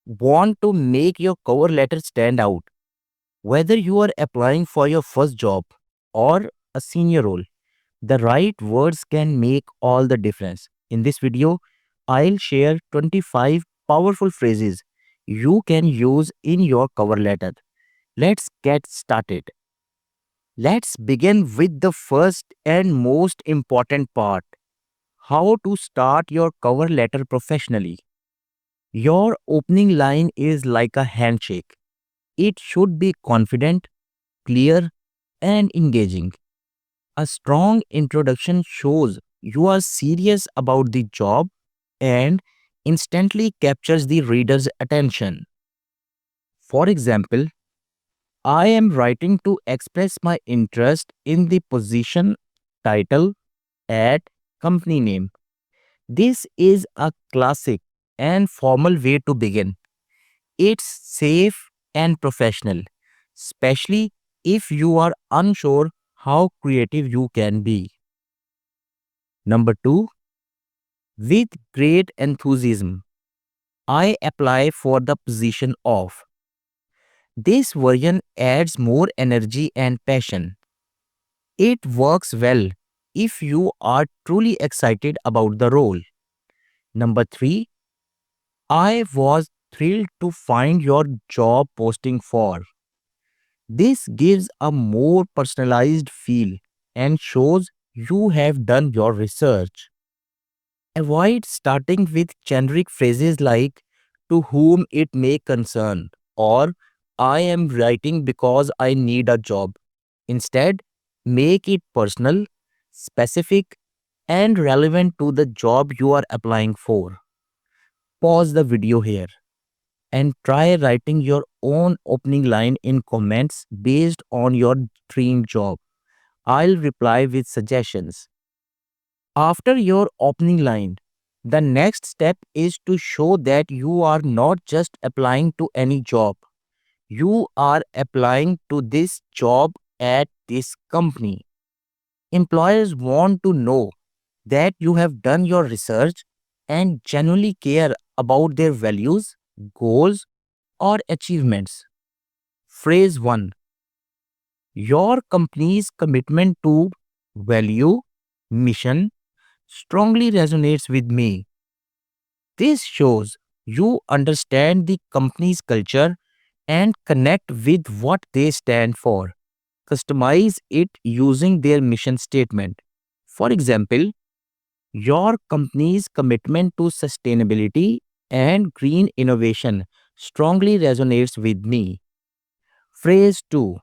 want to make your cover letter stand out. Whether you are applying for your first job or a senior role, the right words can make all the difference. In this video, I'll share 25 powerful phrases you can use in your cover letter. Let's get started. Let's begin with the first and most important part: how to start your cover letter professionally. Your opening line is like a handshake. It should be confident, clear, and engaging. A strong introduction shows you are serious about the job and instantly captures the reader's attention. For example, I am writing to express my interest in the position, title, at company name. This is a classic and formal way to begin. It's safe and professional, especially if you are unsure how creative you can be. Number two, with great enthusiasm, I apply for the position of. This version adds more energy and passion. It works well if you are truly excited about the role. Number three, I was thrilled to find your job posting for. This gives a more personalized feel and shows you have done your research. Avoid starting with generic phrases like to whom it may concern or I am writing because I need a job. Instead, make it personal, specific, and relevant to the job you are applying for. Pause the video here and try writing your own opening line in comments based on your dream job. I'll reply with suggestions. After your opening line, the next step is to show that you are not just applying to any job. You are applying to this job at this company. Employers want to know that you have done your research and genuinely care about their values, goals, or achievements. Phrase 1: your company's commitment to value, mission strongly resonates with me. This shows you understand the company's culture and connect with what they stand for. Customize it using their mission statement. For example, your company's commitment to sustainability and green innovation strongly resonates with me. Phrase 2: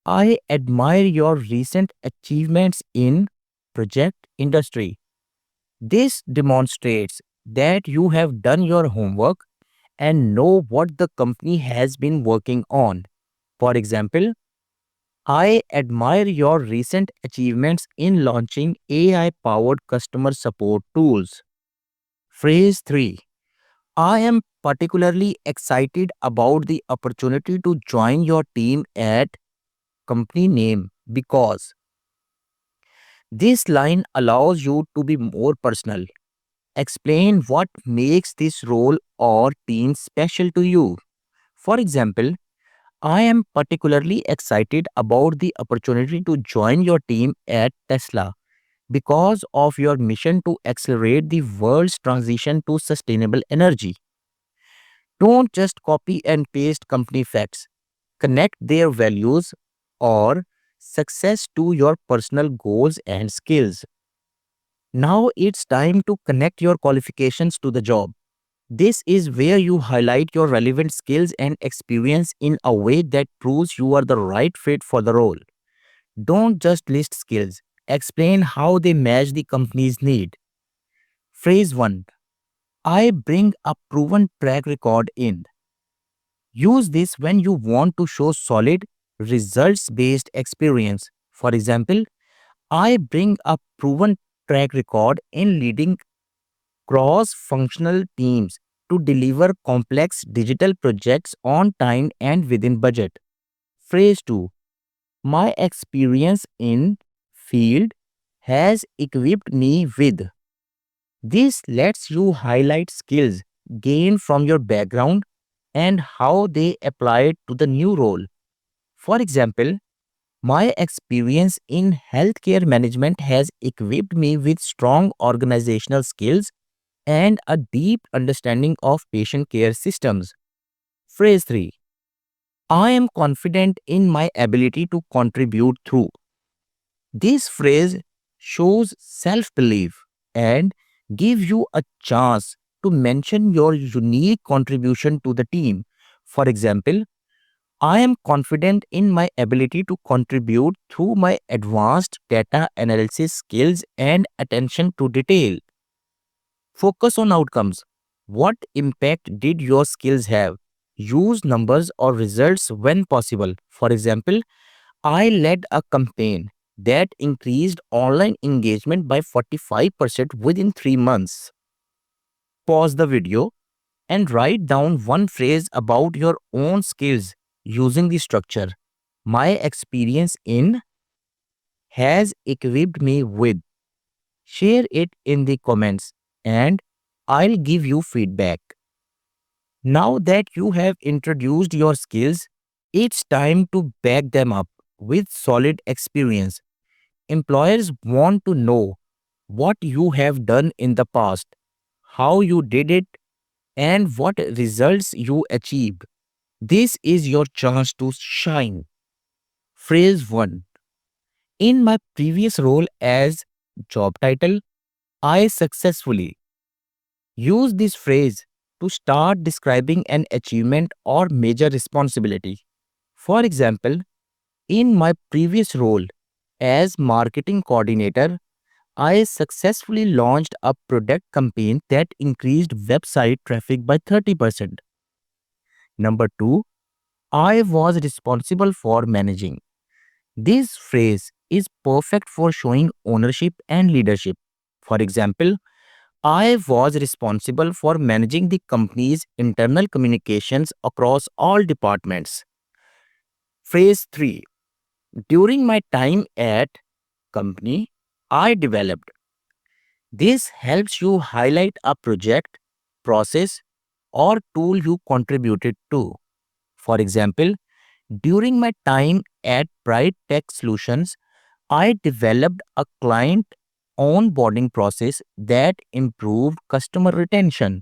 I admire your recent achievements in project industry. This demonstrates that you have done your homework and know what the company has been working on. For example, I admire your recent achievements in launching AI powered customer support tools. Phrase 3: I am particularly excited about the opportunity to join your team at company name because this line allows you to be more personal. Explain what makes this role or team special to you. For example, I am particularly excited about the opportunity to join your team at Tesla because of your mission to accelerate the world's transition to sustainable energy. Don't just copy and paste company facts. Connect their values or success to your personal goals and skills. Now it's time to connect your qualifications to the job. This is where you highlight your relevant skills and experience in a way that proves you are the right fit for the role. Don't just list skills, explain how they match the company's need. Phrase 1: I bring a proven track record in. Use this when you want to show solid, results based experience. For example, I bring a proven track record in leading cross functional teams to deliver complex digital projects on time and within budget. Phrase 2: my experience in field has equipped me with. This lets you highlight skills gained from your background and how they apply it to the new role. For example, my experience in healthcare management has equipped me with strong organizational skills and a deep understanding of patient care systems. Phrase 3. I am confident in my ability to contribute through. This phrase shows self belief and gives you a chance to mention your unique contribution to the team. For example, I am confident in my ability to contribute through my advanced data analysis skills and attention to detail. Focus on outcomes. What impact did your skills have? Use numbers or results when possible. For example, I led a campaign that increased online engagement by 45% within 3 months. Pause the video and write down one phrase about your own skills using the structure. My experience in has equipped me with. Share it in the comments and I'll give you feedback. Now that you have introduced your skills, it's time to back them up with solid experience. Employers want to know what you have done in the past, how you did it, and what results you achieved. This is your chance to shine. Phrase 1. In my previous role as job title, I successfully use this phrase to start describing an achievement or major responsibility. For example, in my previous role as marketing coordinator, I successfully launched a product campaign that increased website traffic by 30%. Number 2, I was responsible for managing. This phrase is perfect for showing ownership and leadership. For example, I was responsible for managing the company's internal communications across all departments. Phrase 3. During my time at company, I developed. This helps you highlight a project, process, or tool you contributed to. For example, during my time at Bright Tech Solutions, I developed a client onboarding process that improved customer retention.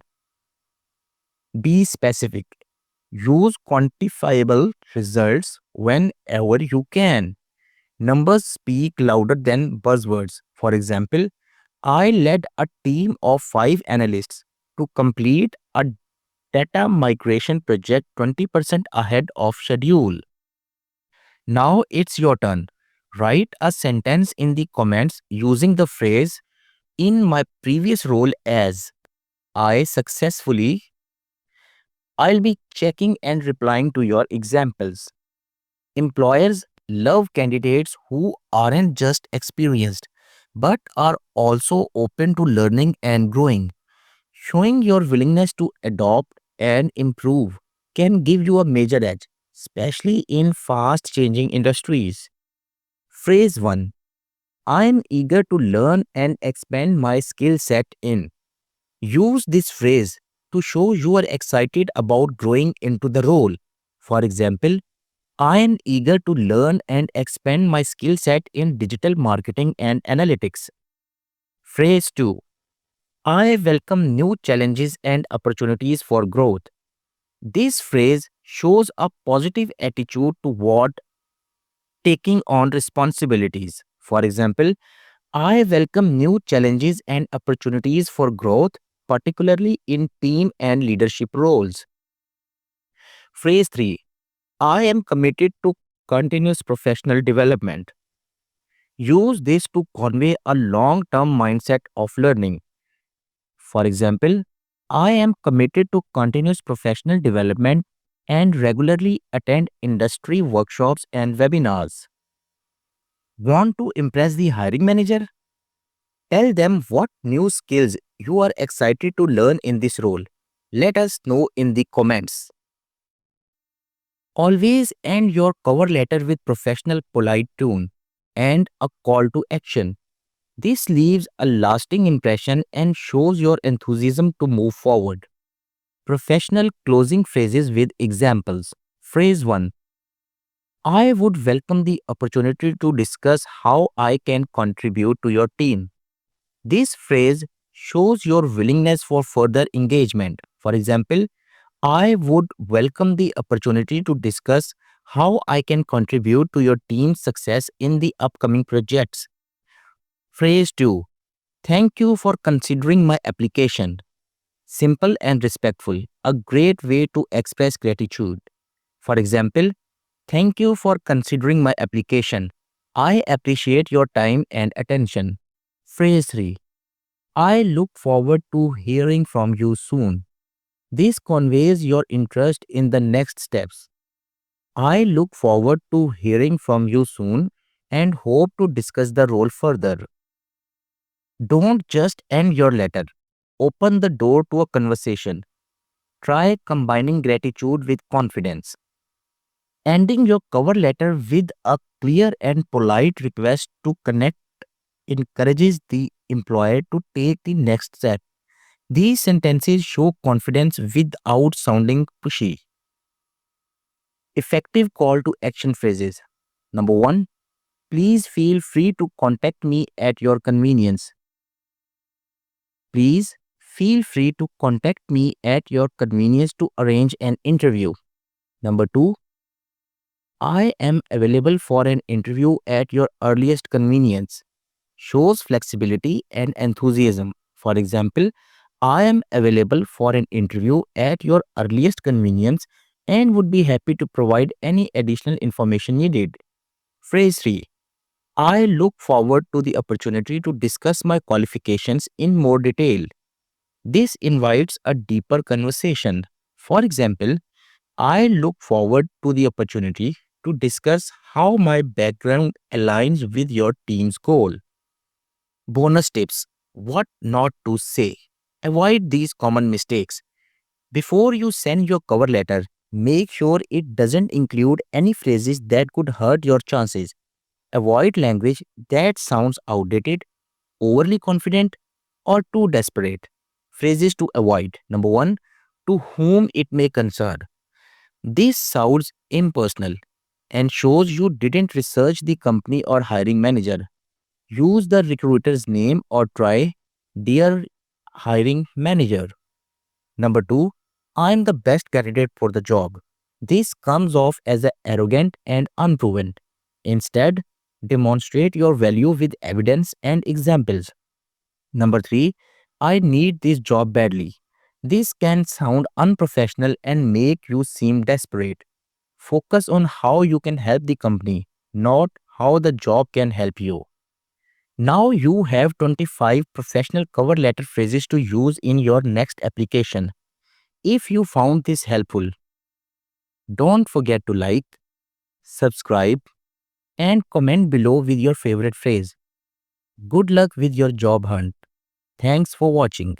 Be specific. Use quantifiable results whenever you can. Numbers speak louder than buzzwords. For example, I led a team of 5 analysts to complete a data migration project 20% ahead of schedule. Now it's your turn. Write a sentence in the comments using the phrase in my previous role as I successfully. I'll be checking and replying to your examples. Employers love candidates who aren't just experienced but are also open to learning and growing. Showing your willingness to adopt and improve can give you a major edge, especially in fast changing industries. Phrase 1. I am eager to learn and expand my skill set in. Use this phrase to show you are excited about growing into the role. For example, I am eager to learn and expand my skill set in digital marketing and analytics. Phrase 2. I welcome new challenges and opportunities for growth. This phrase shows a positive attitude toward taking on responsibilities. For example, I welcome new challenges and opportunities for growth, particularly in team and leadership roles. Phrase 3. I am committed to continuous professional development. Use this to convey a long term mindset of learning. For example, I am committed to continuous professional development and regularly attend industry workshops and webinars. Want to impress the hiring manager? Tell them what new skills you are excited to learn in this role. Let us know in the comments. Always end your cover letter with professional polite tone and a call to action. This leaves a lasting impression and shows your enthusiasm to move forward. Professional closing phrases with examples. Phrase 1. I would welcome the opportunity to discuss how I can contribute to your team. This phrase shows your willingness for further engagement. For example, I would welcome the opportunity to discuss how I can contribute to your team's success in the upcoming projects. Phrase 2. Thank you for considering my application. Simple and respectful, a great way to express gratitude. For example, thank you for considering my application. I appreciate your time and attention. Phrase 3. I look forward to hearing from you soon. This conveys your interest in the next steps. I look forward to hearing from you soon and hope to discuss the role further. Don't just end your letter. Open the door to a conversation. Try combining gratitude with confidence. Ending your cover letter with a clear and polite request to connect encourages the employer to take the next step. These sentences show confidence without sounding pushy. Effective call to action phrases. Number 1. Please feel free to contact me at your convenience. Please feel free to contact me at your convenience to arrange an interview. Number 2. I am available for an interview at your earliest convenience. Shows flexibility and enthusiasm. For example, I am available for an interview at your earliest convenience and would be happy to provide any additional information needed. Phrase 3. I look forward to the opportunity to discuss my qualifications in more detail. This invites a deeper conversation. For example, I look forward to the opportunity to discuss how my background aligns with your team's goal. Bonus tips. What not to say. Avoid these common mistakes. Before you send your cover letter, make sure it doesn't include any phrases that could hurt your chances. Avoid language that sounds outdated, overly confident, or too desperate. Phrases to avoid. Number 1. To whom it may concern. This sounds impersonal and shows you didn't research the company or hiring manager. Use the recruiter's name or try Dear Hiring Manager. Number 2. I'm the best candidate for the job. This comes off as a arrogant and unproven. Instead, demonstrate your value with evidence and examples. Number 3. I need this job badly. This can sound unprofessional and make you seem desperate. Focus on how you can help the company, not how the job can help you. Now you have 25 professional cover letter phrases to use in your next application. If you found this helpful, don't forget to like, subscribe, and comment below with your favorite phrase. Good luck with your job hunt. Thanks for watching.